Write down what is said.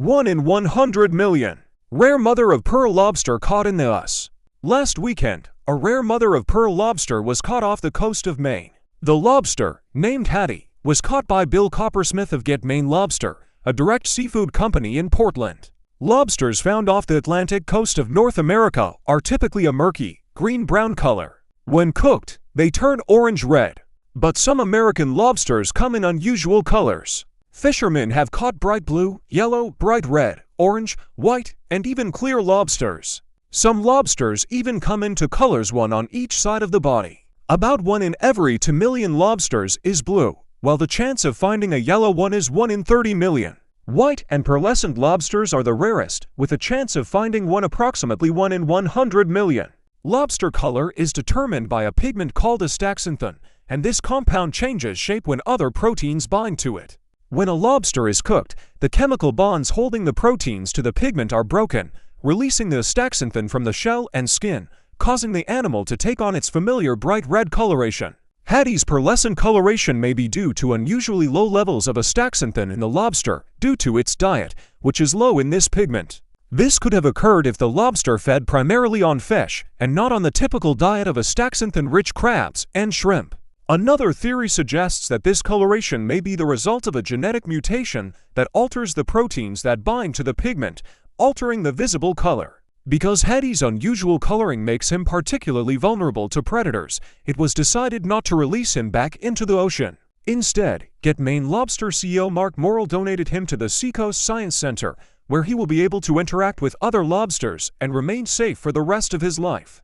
1 in 100 million. Rare mother-of-pearl lobster caught in the US. Last weekend, a rare mother-of-pearl lobster was caught off the coast of Maine. The lobster, named Hattie, was caught by Bill Coppersmith of Get Maine Lobster, a direct seafood company in Portland. Lobsters found off the Atlantic coast of North America are typically a murky, green-brown color. When cooked, they turn orange-red. But some American lobsters come in unusual colors. Fishermen have caught bright blue, yellow, bright red, orange, white, and even clear lobsters. Some lobsters even come into colors one on each side of the body. About 1 in every 2 million lobsters is blue, while the chance of finding a yellow one is 1 in 30 million. White and pearlescent lobsters are the rarest, with a chance of finding one approximately 1 in 100 million. Lobster color is determined by a pigment called astaxanthin, and this compound changes shape when other proteins bind to it. When a lobster is cooked, the chemical bonds holding the proteins to the pigment are broken, releasing the astaxanthin from the shell and skin, causing the animal to take on its familiar bright red coloration. Hattie's pearlescent coloration may be due to unusually low levels of astaxanthin in the lobster due to its diet, which is low in this pigment. This could have occurred if the lobster fed primarily on fish and not on the typical diet of astaxanthin-rich crabs and shrimp. Another theory suggests that this coloration may be the result of a genetic mutation that alters the proteins that bind to the pigment, altering the visible color. Because Hattie's unusual coloring makes him particularly vulnerable to predators, it was decided not to release him back into the ocean. Instead, Get Maine Lobster CEO Mark Morrill donated him to the Seacoast Science Center, where he will be able to interact with other lobsters and remain safe for the rest of his life.